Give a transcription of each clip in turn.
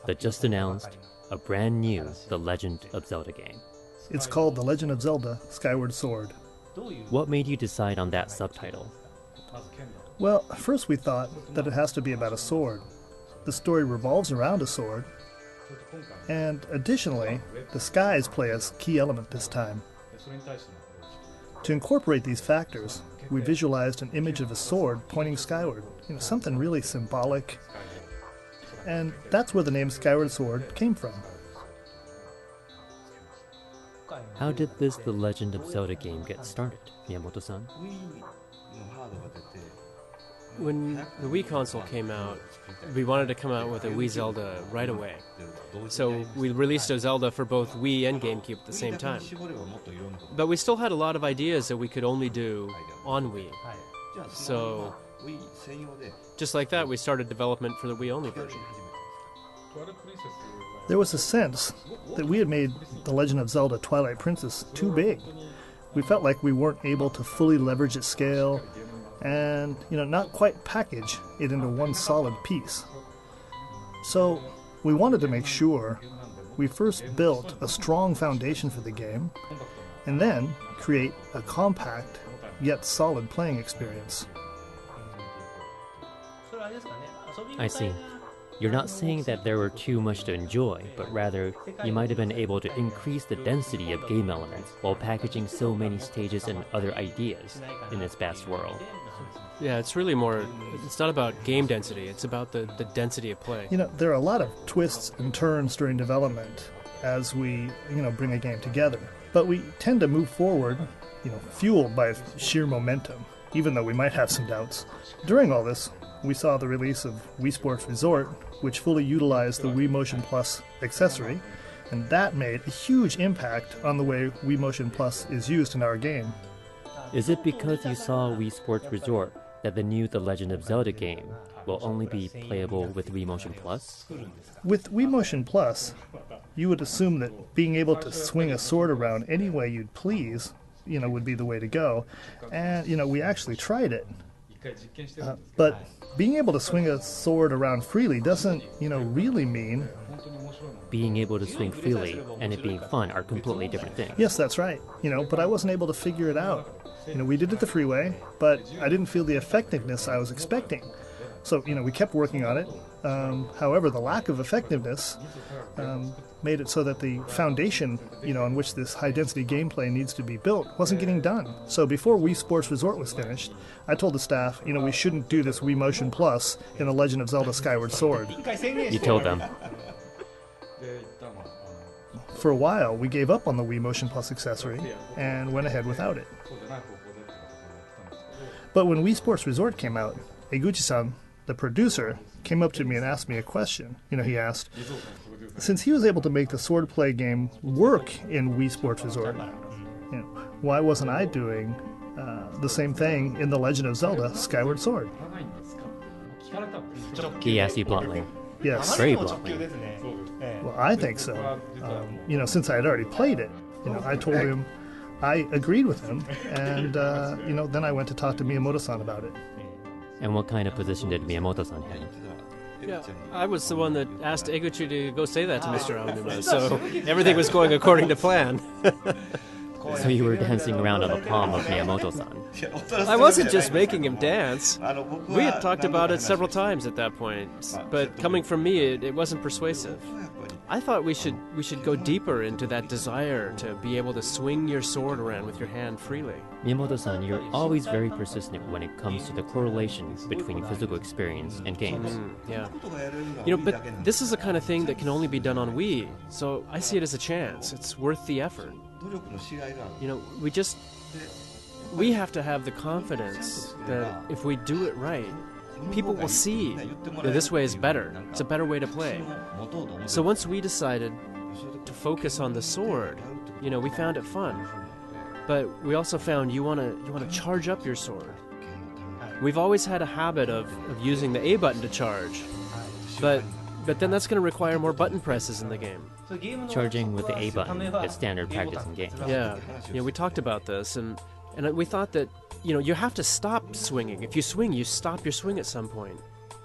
the just announced, a brand new The Legend of Zelda game. It's called The Legend of Zelda, Skyward Sword. What made you decide on that subtitle? Well, first we thought that it has to be about a sword. The story revolves around a sword. And additionally, the skies play a key element this time. To incorporate these factors, we visualized an image of a sword pointing skyward, something really symbolic. And that's where the name Skyward Sword came from. How did this The Legend of Zelda game get started, Miyamoto-san? When the Wii console came out, we wanted to come out with a Wii Zelda right away. So we released a Zelda for both Wii and GameCube at the same time. But we still had a lot of ideas that we could only do on Wii. So just like that, we started development for the Wii-only version. There was a sense that we had made The Legend of Zelda Twilight Princess too big. We felt like we weren't able to fully leverage its scale and, not quite package it into one solid piece. So we wanted to make sure we first built a strong foundation for the game and then create a compact yet solid playing experience. I see. You're not saying that there were too much to enjoy, but rather you might have been able to increase the density of game elements while packaging so many stages and other ideas in this vast world. Yeah, it's really more, it's not about game density, it's about the density of play. There are a lot of twists and turns during development as we, bring a game together. But we tend to move forward, fueled by sheer momentum, even though we might have some doubts. During all this, we saw the release of Wii Sports Resort, which fully utilized the Wii Motion Plus accessory, and that made a huge impact on the way Wii Motion Plus is used in our game. Is it because you saw Wii Sports Resort that the new The Legend of Zelda game will only be playable with Wii Motion Plus? With Wii Motion Plus, you would assume that being able to swing a sword around any way you'd please, would be the way to go. And, we actually tried it. But being able to swing a sword around freely doesn't, really mean... Being able to swing freely and it being fun are completely different things. Yes, that's right. But I wasn't able to figure it out. We did it the freeway, but I didn't feel the effectiveness I was expecting. So, we kept working on it. However, the lack of effectiveness made it so that the foundation, on which this high-density gameplay needs to be built wasn't getting done. So before Wii Sports Resort was finished, I told the staff, we shouldn't do this Wii Motion Plus in The Legend of Zelda Skyward Sword. You told them. For a while, we gave up on the Wii Motion Plus accessory and went ahead without it. But when Wii Sports Resort came out, Eguchi-san, the producer, came up to me and asked me a question. He asked, since he was able to make the swordplay game work in Wii Sports Resort, why wasn't I doing the same thing in The Legend of Zelda Skyward Sword? He asked you bluntly. Yes. Very bluntly. Well, I think so. Since I had already played it, I told him I agreed with him, and, then I went to talk to Miyamoto-san about it. And what kind of position did Miyamoto-san have? Yeah, I was the one that asked Eguchi to go say that to Mr. Aonuma, so everything was going according to plan. So you were dancing around on the palm of Miyamoto-san. I wasn't just making him dance. We had talked about it several times at that point, but coming from me, it wasn't persuasive. I thought we should go deeper into that desire to be able to swing your sword around with your hand freely. Miyamoto-san, you're always very persistent when it comes to the correlation between physical experience and games. Yeah. But this is the kind of thing that can only be done on Wii, so I see it as a chance. It's worth the effort. We have to have the confidence that if we do it right, people will see that this way is better. It's a better way to play. So once we decided to focus on the sword, we found it fun. But we also found you want to charge up your sword. We've always had a habit of using the A button to charge, but then that's going to require more button presses in the game. Charging with the A button is standard practice in games. Yeah, we talked about this, and we thought that you have to stop swinging. If you swing, you stop your swing at some point.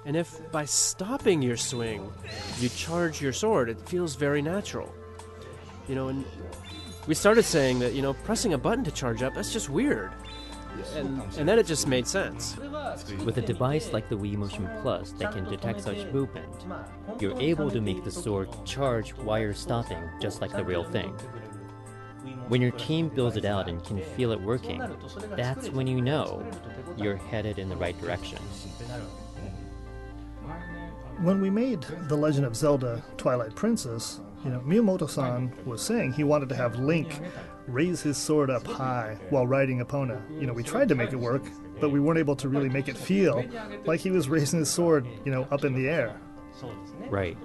And if by stopping your swing, you charge your sword, it feels very natural. And we started saying that, pressing a button to charge up, that's just weird. And then it just made sense. With a device like the Wii Motion Plus that can detect such movement, you're able to make the sword charge while you're stopping, just like the real thing. When your team builds it out and can feel it working, that's when you know you're headed in the right direction. When we made The Legend of Zelda Twilight Princess, Miyamoto-san was saying he wanted to have Link raise his sword up high while riding Epona. We tried to make it work, but we weren't able to really make it feel like he was raising his sword, up in the air. Right.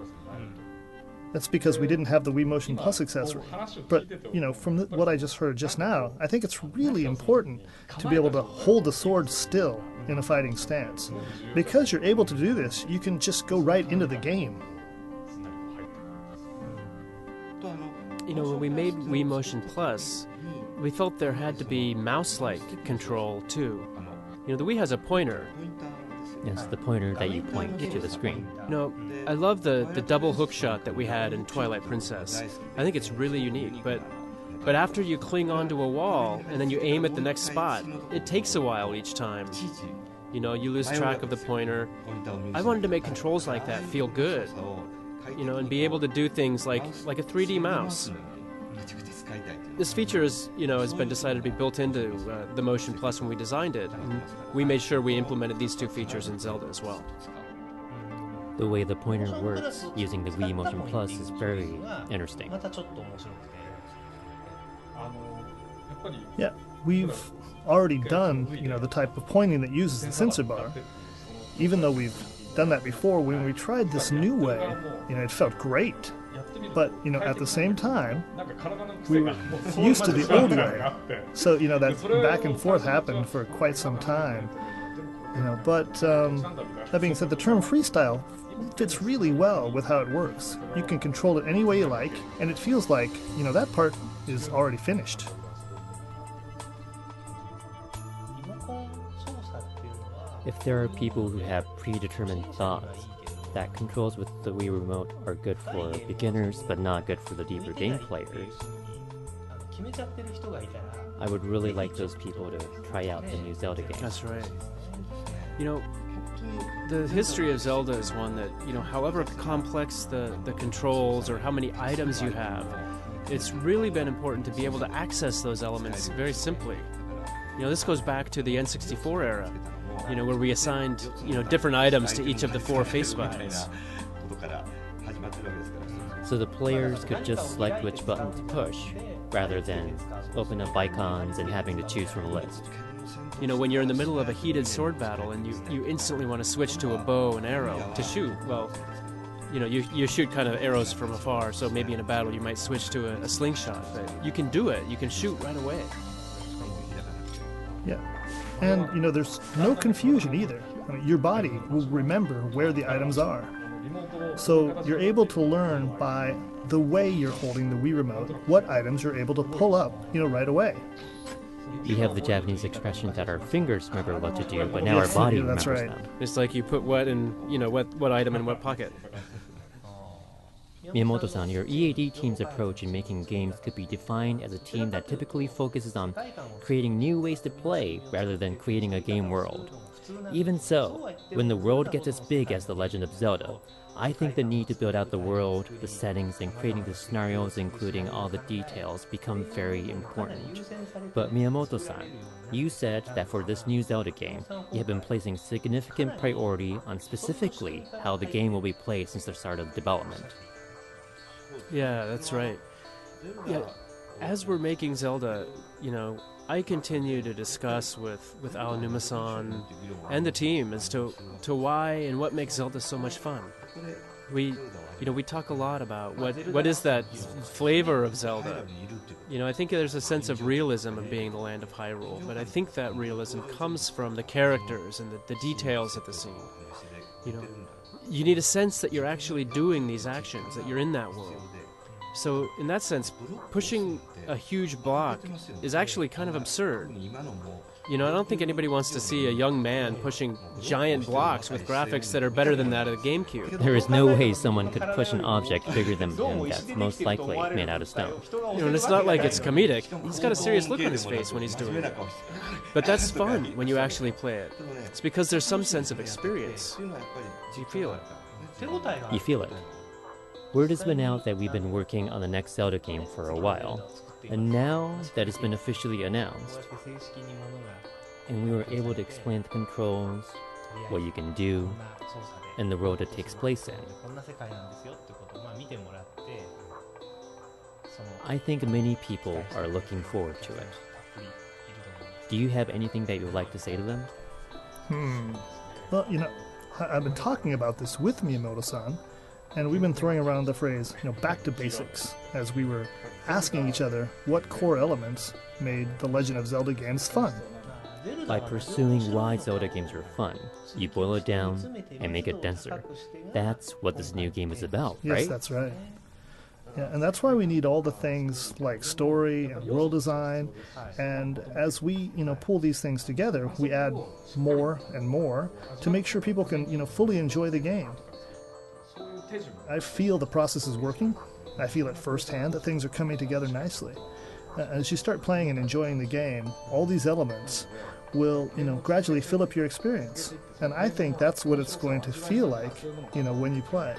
That's because we didn't have the Wii Motion Plus accessory. But, from what I just heard just now, I think it's really important to be able to hold the sword still in a fighting stance. Because you're able to do this, you can just go right into the game. When we made Wii Motion Plus, we felt there had to be mouse-like control, too. The Wii has a pointer. Yes, the pointer that you point to the screen. I love the double hook shot that we had in Twilight Princess. I think it's really unique, but after you cling onto a wall and then you aim at the next spot, it takes a while each time. You lose track of the pointer. I wanted to make controls like that feel good, and be able to do things like a 3D mouse. This feature has been decided to be built into the Motion Plus when we designed it, and we made sure we implemented these two features in Zelda as well. The way the pointer works using the Wii Motion Plus is very interesting. Yeah, we've already done, the type of pointing that uses the sensor bar. Even though we've done that before, when we tried this new way, it felt great. But, at the same time, we were used to the old way. So, that back and forth happened for quite some time. But that being said, the term freestyle fits really well with how it works. You can control it any way you like, and it feels like, that part is already finished. If there are people who have predetermined thoughts that controls with the Wii Remote are good for beginners but not good for the deeper game players, I would really like those people to try out the new Zelda game. That's right. The history of Zelda is one that, however complex the controls or how many items you have, it's really been important to be able to access those elements very simply. This goes back to the N64 era, where we assigned, different items to each of the 4 face buttons. So the players could just select which button to push, rather than open up icons and having to choose from a list. When you're in the middle of a heated sword battle and you instantly want to switch to a bow and arrow to shoot, well, you shoot kind of arrows from afar, so maybe in a battle you might switch to a slingshot, but you can do it, you can shoot right away. Yeah. And, there's no confusion either. Your body will remember where the items are. So you're able to learn by the way you're holding the Wii Remote what items you're able to pull up, right away. We have the Japanese expression that our fingers remember what to do, but now our body remembers them. It's like you put what in, what item in what pocket. Miyamoto-san, your EAD team's approach in making games could be defined as a team that typically focuses on creating new ways to play rather than creating a game world. Even so, when the world gets as big as The Legend of Zelda, I think the need to build out the world, the settings, and creating the scenarios, including all the details, become very important. But Miyamoto-san, you said that for this new Zelda game, you have been placing significant priority on specifically how the game will be played since the start of development. Yeah, that's right. Yeah, as we're making Zelda, I continue to discuss with Aonuma-san and the team as to why and what makes Zelda so much fun. We talk a lot about what is that flavor of Zelda. I think there's a sense of realism of being the land of Hyrule, but I think that realism comes from the characters and the details of the scene. You need a sense that you're actually doing these actions, that you're in that world. So in that sense, pushing a huge block is actually kind of absurd. You know, I don't think anybody wants to see a young man pushing giant blocks with graphics that are better than that of the GameCube. There is no way someone could push an object bigger than him that's most likely made out of stone. You know, and it's not like it's comedic. He's got a serious look on his face when he's doing it. But that's fun when you actually play it. It's because there's some sense of experience. You feel it. You feel it. Word has been out that we've been working on the next Zelda game for a while, and now that it's been officially announced, and we were able to explain the controls, what you can do, and the world it takes place in, I think many people are looking forward to it. Do you have anything that you would like to say to them? Well, you know, I've been talking about this with Miyamoto-san, and we've been throwing around the phrase, you know, back to basics, as we were asking each other what core elements made the Legend of Zelda games fun. By pursuing why Zelda games are fun, you boil it down and make it denser. That's what this new game is about, right? Yes, that's right. Yeah, and that's why we need all the things like story and world design, and as we, you know, pull these things together, we add more and more to make sure people can, you know, fully enjoy the game. I feel the process is working. I feel it firsthand that things are coming together nicely. As you start playing and enjoying the game, all these elements will, you know, gradually fill up your experience. And I think that's what it's going to feel like, you know, when you play.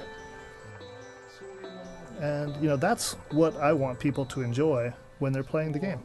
And, you know, that's what I want people to enjoy when they're playing the game.